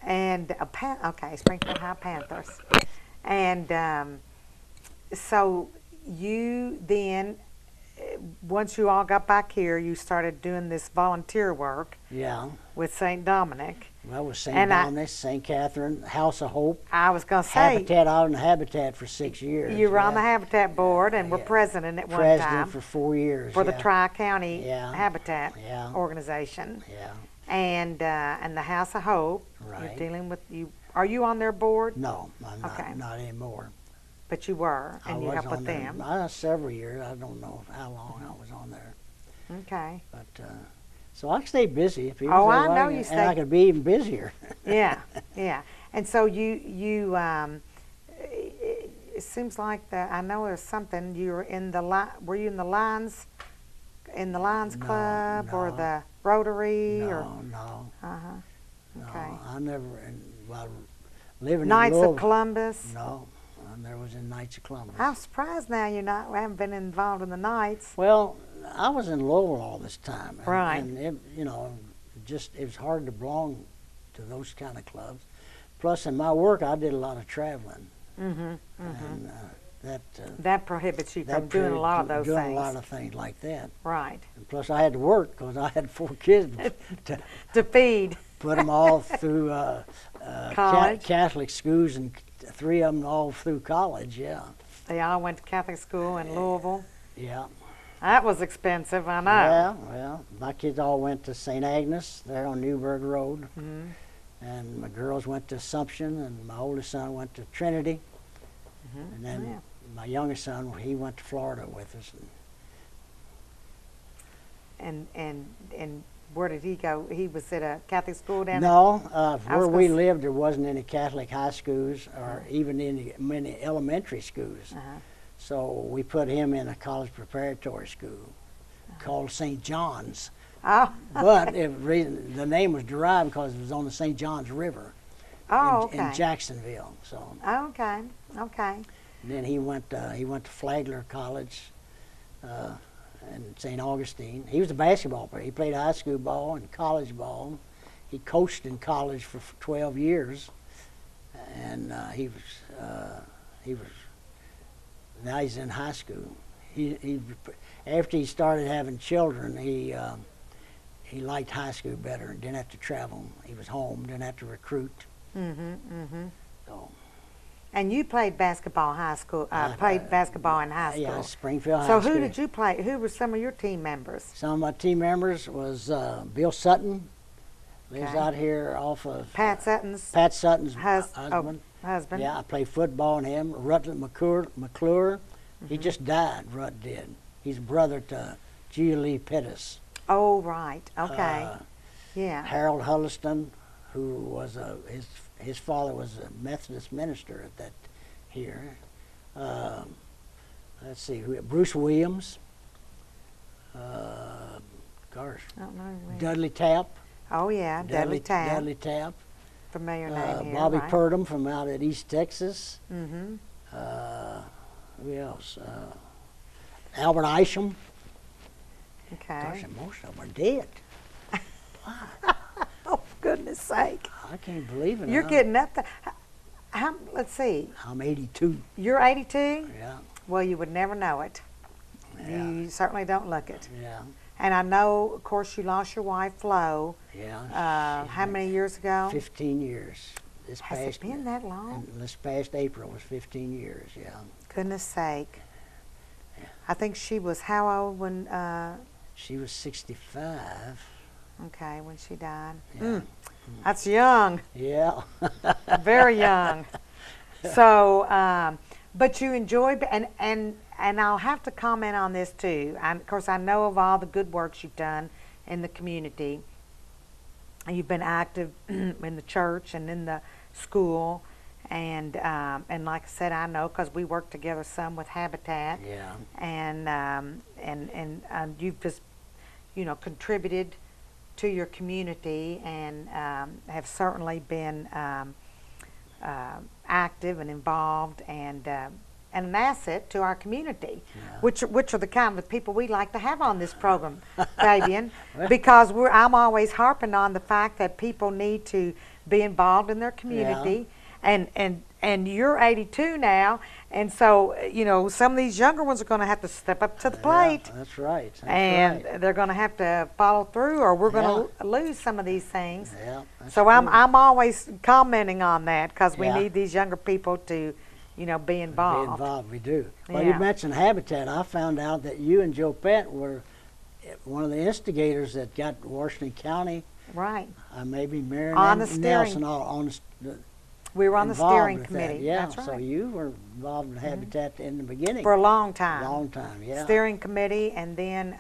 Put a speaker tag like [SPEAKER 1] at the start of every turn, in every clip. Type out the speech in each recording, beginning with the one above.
[SPEAKER 1] And okay, Springfield High Panthers. And so you then, once you all got back here, you started doing this volunteer work.
[SPEAKER 2] Yeah.
[SPEAKER 1] With St. Dominic.
[SPEAKER 2] Well, with St. Dominic, St. Catherine, House of Hope.
[SPEAKER 1] I was going to say.
[SPEAKER 2] Habitat, out in Habitat for 6 years.
[SPEAKER 1] You were on the Habitat board and were president at one time.
[SPEAKER 2] President for 4 years.
[SPEAKER 1] For the Tri-County Habitat organization.
[SPEAKER 2] Yeah.
[SPEAKER 1] And the House of Hope.
[SPEAKER 2] Right.
[SPEAKER 1] You're dealing with Are you on their board?
[SPEAKER 2] No, I'm not. Not anymore.
[SPEAKER 1] But you were, and you helped with them.
[SPEAKER 2] Several years. I don't know how long I was on there.
[SPEAKER 1] Okay.
[SPEAKER 2] But so I stayed busy.
[SPEAKER 1] I know you stayed.
[SPEAKER 2] And I could be even busier.
[SPEAKER 1] Yeah. And so you it seems like I know there's something. You were in the Were you in the Lions Club or the Rotary?
[SPEAKER 2] No.
[SPEAKER 1] Okay.
[SPEAKER 2] No, I never. Living
[SPEAKER 1] Knights
[SPEAKER 2] in Louisville,
[SPEAKER 1] of Columbus.
[SPEAKER 2] No, I never was in Knights of Columbus.
[SPEAKER 1] I'm surprised now you haven't been involved in the Knights.
[SPEAKER 2] Well, I was in Louisville all this time.
[SPEAKER 1] Right.
[SPEAKER 2] And it, it was hard to belong to those kind of clubs. Plus, in my work, I did a lot of traveling.
[SPEAKER 1] Mm-hmm.
[SPEAKER 2] And
[SPEAKER 1] that prohibits you from doing a lot of those things.
[SPEAKER 2] Doing a lot of things like that.
[SPEAKER 1] Right.
[SPEAKER 2] And plus, I had to work because I had 4 kids
[SPEAKER 1] to feed.
[SPEAKER 2] Put them all through Catholic schools, and 3 of them all through college. Yeah.
[SPEAKER 1] They all went to Catholic school in Louisville.
[SPEAKER 2] Yeah.
[SPEAKER 1] That was expensive, I know.
[SPEAKER 2] Yeah, well, my kids all went to St. Agnes there on Newburgh Road.
[SPEAKER 1] Mm-hmm.
[SPEAKER 2] And my girls went to Assumption, and my oldest son went to Trinity.
[SPEAKER 1] Mm-hmm.
[SPEAKER 2] And then my youngest son, he went to Florida with us.
[SPEAKER 1] And where did he go? He was at a Catholic school down there?
[SPEAKER 2] No, where we lived, there wasn't any Catholic high schools or even any many elementary schools. So we put him in a college preparatory school called St. John's.
[SPEAKER 1] Oh.
[SPEAKER 2] But the name was derived because it was on the St. John's River in Jacksonville. So.
[SPEAKER 1] Okay.
[SPEAKER 2] And then he went to Flagler College in St. Augustine. He was a basketball player. He played high school ball and college ball. He coached in college for 12 years, and he was. Now he's in high school. He after he started having children, he liked high school better and didn't have to travel. He was home, didn't have to recruit. So.
[SPEAKER 1] And you played basketball high school. Played basketball in high school.
[SPEAKER 2] Yeah, Springfield High
[SPEAKER 1] School.
[SPEAKER 2] So
[SPEAKER 1] who did you play? Who were some of your team members?
[SPEAKER 2] Some of my team members was Bill Sutton. Lives out here off of
[SPEAKER 1] Pat Sutton's
[SPEAKER 2] husband.
[SPEAKER 1] Husband.
[SPEAKER 2] Yeah, I played football with him. Rutland McClure. He just died. Rut did. He's brother to Julie Pettis.
[SPEAKER 1] Oh, right. Okay. Yeah.
[SPEAKER 2] Harold Huddleston, who was his father was a Methodist minister at that here. Let's see, Bruce Williams. Gosh.
[SPEAKER 1] I don't know.
[SPEAKER 2] Dudley Tapp.
[SPEAKER 1] Oh yeah, Dudley Tapp.
[SPEAKER 2] Dudley Tapp.
[SPEAKER 1] Familiar name here.
[SPEAKER 2] Bobby
[SPEAKER 1] right?
[SPEAKER 2] Purdom from out at East Texas.
[SPEAKER 1] Mm-hmm.
[SPEAKER 2] Who else? Albert Isham.
[SPEAKER 1] Okay.
[SPEAKER 2] Gosh, most of them are dead.
[SPEAKER 1] Oh, goodness sake.
[SPEAKER 2] I can't believe it.
[SPEAKER 1] You're getting up there. Let's see.
[SPEAKER 2] I'm 82.
[SPEAKER 1] You're 82?
[SPEAKER 2] Yeah.
[SPEAKER 1] Well, you would never know it.
[SPEAKER 2] Yeah.
[SPEAKER 1] You certainly don't look it.
[SPEAKER 2] Yeah.
[SPEAKER 1] And I know, of course, you lost your wife, Flo.
[SPEAKER 2] Yeah.
[SPEAKER 1] How many years ago?
[SPEAKER 2] 15 years.
[SPEAKER 1] Has it been that long?
[SPEAKER 2] This past April was 15 years, yeah.
[SPEAKER 1] Goodness sake. Yeah. I think she was how old when...
[SPEAKER 2] She was 65.
[SPEAKER 1] Okay, when she died.
[SPEAKER 2] Yeah.
[SPEAKER 1] That's young.
[SPEAKER 2] Yeah.
[SPEAKER 1] Very young. So, but you enjoy, and I'll have to comment on this too. Of course, I know of all the good works you've done in the community. You've been active in the church and in the school, and like I said, I know because we work together some with Habitat.
[SPEAKER 2] Yeah.
[SPEAKER 1] And you've just, contributed to your community and have certainly been active and involved and an asset to our community, which are the kind of people we like to have on this program, Fabian, because I'm always harping on the fact that people need to be involved in their community. And you're 82 now, and so some of these younger ones are going to have to step up to the plate.
[SPEAKER 2] Yeah, that's right.
[SPEAKER 1] And they're going to have to follow through, or we're going to lose some of these things.
[SPEAKER 2] Yeah,
[SPEAKER 1] so
[SPEAKER 2] true.
[SPEAKER 1] I'm always commenting on that, because we
[SPEAKER 2] Yeah.
[SPEAKER 1] need these younger people to be involved.
[SPEAKER 2] Be involved, we do. Well,
[SPEAKER 1] Yeah.
[SPEAKER 2] you mentioned Habitat. I found out that you and Joe Pett were one of the instigators that got Washington County,
[SPEAKER 1] Right.
[SPEAKER 2] maybe Marion
[SPEAKER 1] On the
[SPEAKER 2] and
[SPEAKER 1] steering-
[SPEAKER 2] Nelson, on the
[SPEAKER 1] We were on the
[SPEAKER 2] involved
[SPEAKER 1] steering
[SPEAKER 2] with
[SPEAKER 1] committee.
[SPEAKER 2] That. Yeah,
[SPEAKER 1] That's right.
[SPEAKER 2] so you were involved in Habitat in the beginning.
[SPEAKER 1] For a long time.
[SPEAKER 2] Long time, yeah.
[SPEAKER 1] Steering committee, and then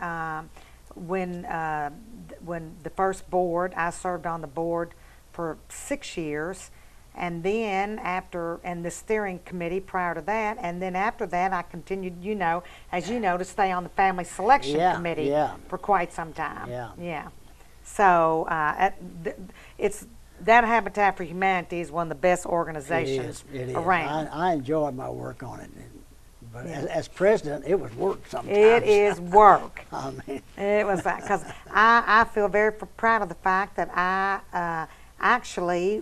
[SPEAKER 1] when the first board, I served on the board for 6 years, and then and the steering committee prior to that, and then after that I continued, to stay on the family selection committee
[SPEAKER 2] yeah.
[SPEAKER 1] for quite some time.
[SPEAKER 2] Yeah.
[SPEAKER 1] So it's that Habitat for Humanity is one of the best organizations
[SPEAKER 2] It is.
[SPEAKER 1] around.
[SPEAKER 2] I enjoyed my work on it. But as president, it was work sometimes.
[SPEAKER 1] It is work.
[SPEAKER 2] I mean,
[SPEAKER 1] It was that, because I feel very proud of the fact that I actually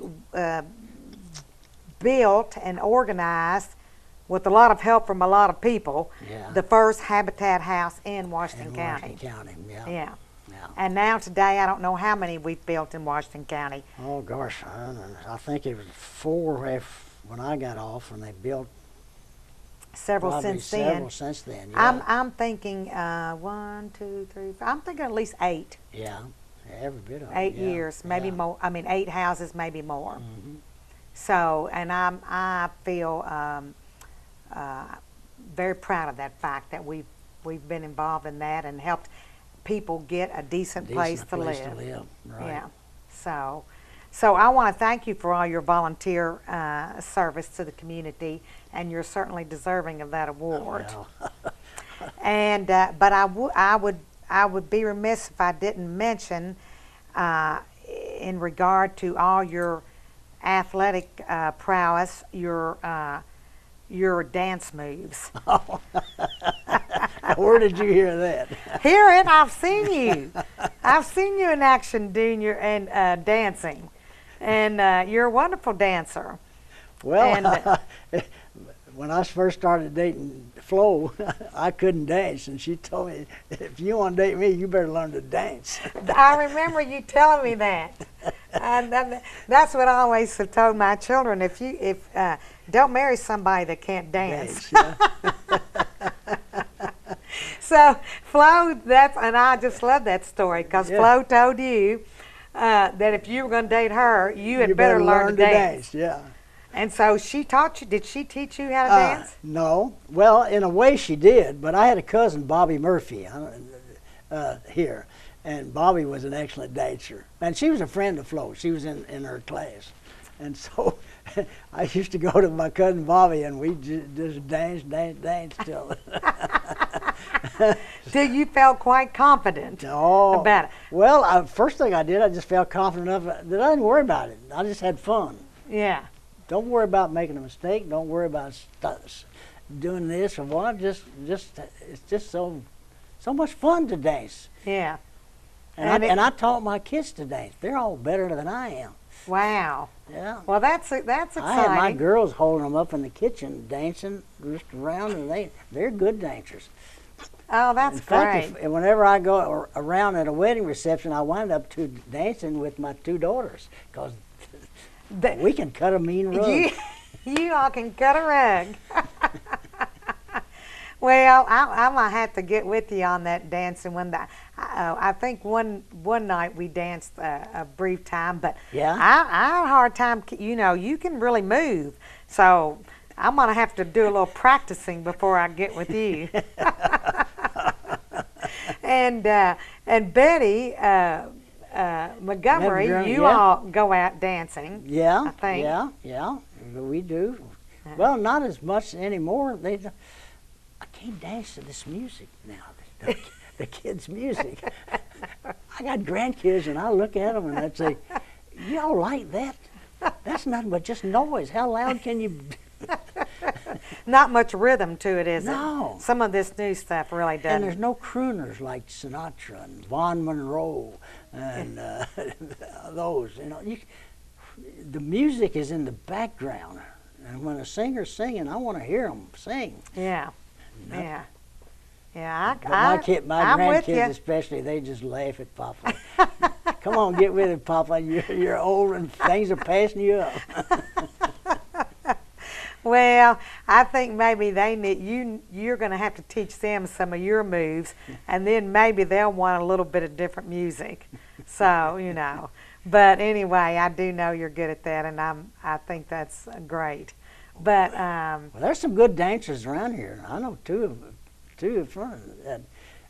[SPEAKER 1] built and organized, with a lot of help from a lot of people,
[SPEAKER 2] Yeah.
[SPEAKER 1] the first Habitat house in Washington
[SPEAKER 2] in
[SPEAKER 1] County.
[SPEAKER 2] Washington County, yeah.
[SPEAKER 1] Yeah.
[SPEAKER 2] Yeah.
[SPEAKER 1] And now today, I don't know how many we've built in Washington County.
[SPEAKER 2] Oh gosh, I think it was 4 when I got off, and they built
[SPEAKER 1] Several
[SPEAKER 2] probably
[SPEAKER 1] since
[SPEAKER 2] several
[SPEAKER 1] then.
[SPEAKER 2] since then. Yeah.
[SPEAKER 1] I'm thinking 1, 2, 3, 4. I'm thinking at least 8.
[SPEAKER 2] Yeah, every bit of it.
[SPEAKER 1] 8
[SPEAKER 2] yeah.
[SPEAKER 1] years, maybe
[SPEAKER 2] Yeah.
[SPEAKER 1] more. I mean, 8 houses, maybe more.
[SPEAKER 2] Mhm.
[SPEAKER 1] So, and I feel very proud of that fact that we've been involved in that and helped people get a decent place to live.
[SPEAKER 2] Right.
[SPEAKER 1] Yeah. So I want to thank you for all your volunteer service to the community, and you're certainly deserving of that award.
[SPEAKER 2] Well,
[SPEAKER 1] And but I would be remiss if I didn't mention, in regard to all your athletic prowess, your dance moves.
[SPEAKER 2] where did you hear that?
[SPEAKER 1] Hear it? I've seen you. I've seen you in action doing your dancing, and you're a wonderful dancer.
[SPEAKER 2] Well, when I first started dating Flo, I couldn't dance, and she told me, if you want to date me, you better learn to dance.
[SPEAKER 1] I remember you telling me that. And that's what I always have told my children: if don't marry somebody that can't dance.
[SPEAKER 2] Yeah.
[SPEAKER 1] So Flo, and I just love that story, because Flo told you that if you were going to date her, you had better learn to dance.
[SPEAKER 2] Yeah.
[SPEAKER 1] And so she taught you. Did she teach you how to dance?
[SPEAKER 2] No. Well, in a way she did, but I had a cousin, Bobby Murphy, here, and Bobby was an excellent dancer. And she was a friend of Flo. She was in her class. And so I used to go to my cousin Bobby, and we just dance till...
[SPEAKER 1] Till you felt quite confident about it.
[SPEAKER 2] Well, first thing I did, I just felt confident enough that I didn't worry about it. I just had fun.
[SPEAKER 1] Yeah.
[SPEAKER 2] Don't worry about making a mistake. Don't worry about doing this or what. Just it's just so much fun to dance.
[SPEAKER 1] Yeah.
[SPEAKER 2] And I taught my kids to dance. They're all better than I am.
[SPEAKER 1] Wow.
[SPEAKER 2] Yeah.
[SPEAKER 1] Well, that's exciting.
[SPEAKER 2] I had my girls holding them up in the kitchen, dancing just around, and they're good dancers.
[SPEAKER 1] Oh, that's
[SPEAKER 2] In fact,
[SPEAKER 1] great.
[SPEAKER 2] whenever I go around at a wedding reception, I wind up dancing with my 2 daughters, because we can cut a mean rug.
[SPEAKER 1] You all can cut a rug. Well, I might have to get with you on that dancing one. I think one night we danced a brief time, but
[SPEAKER 2] Yeah.
[SPEAKER 1] I had a hard time. You can really move, so I'm gonna have to do a little practicing before I get with you. And Betty Montgomery, you all go out dancing.
[SPEAKER 2] Yeah,
[SPEAKER 1] I think.
[SPEAKER 2] yeah, we do. Well, not as much anymore. I can't dance to this music now, the kids' music. I got grandkids, and I look at them and I'd say, "Y'all like that? That's nothing but just noise. How loud can you?"
[SPEAKER 1] Not much rhythm to it, is it?
[SPEAKER 2] No.
[SPEAKER 1] Some of this new stuff really doesn't.
[SPEAKER 2] And there's no crooners like Sinatra and Vaughn Monroe and those. the music is in the background, and when a singer's singing, I want to hear them sing.
[SPEAKER 1] Yeah,
[SPEAKER 2] Not-
[SPEAKER 1] yeah. Yeah,
[SPEAKER 2] But my
[SPEAKER 1] I'm with you.
[SPEAKER 2] grandkids especially, they just laugh at Papa. Come on, get with it, Papa. You're old and things are passing you up.
[SPEAKER 1] Well, I think maybe they need you're going to have to teach them some of your moves, and then maybe they'll want a little bit of different music. So, you know. But anyway, I do know you're good at that, and I think that's great. But
[SPEAKER 2] Well, there's some good dancers around here. I know two of them.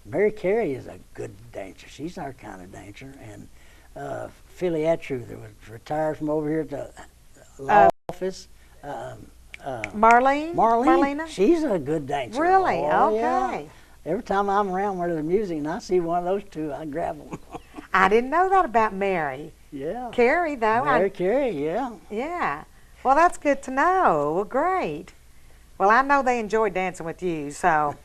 [SPEAKER 2] Mary Carey is a good dancer. She's our kind of dancer. And Philly Attrue, that was retired from over here at the law office.
[SPEAKER 1] Marlene?
[SPEAKER 2] Marlena,
[SPEAKER 1] Marlena?
[SPEAKER 2] she's a good dancer.
[SPEAKER 1] Really?
[SPEAKER 2] Oh,
[SPEAKER 1] Okay.
[SPEAKER 2] yeah. Every time I'm around where there's music and I see one of those two, I grab them.
[SPEAKER 1] I didn't know that about Mary.
[SPEAKER 2] Yeah.
[SPEAKER 1] Carey, though.
[SPEAKER 2] Mary Carey, yeah.
[SPEAKER 1] Yeah. Well, that's good to know. Well, great. Well, I know they enjoy dancing with you, so.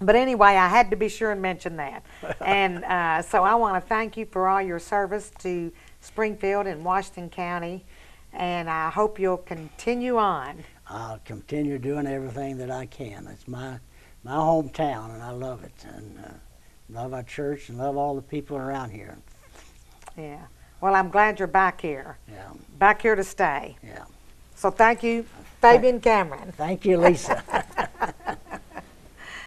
[SPEAKER 1] But anyway, I had to be sure and mention that. And so I want to thank you for all your service to Springfield and Washington County, and I hope you'll continue on.
[SPEAKER 2] I'll continue doing everything that I can. It's my hometown, and I love it, and love our church, and love all the people around here.
[SPEAKER 1] Yeah. Well, I'm glad you're back here.
[SPEAKER 2] Yeah.
[SPEAKER 1] Back here to stay.
[SPEAKER 2] Yeah.
[SPEAKER 1] So thank you, Fabian Cambron.
[SPEAKER 2] Thank you, Lisa.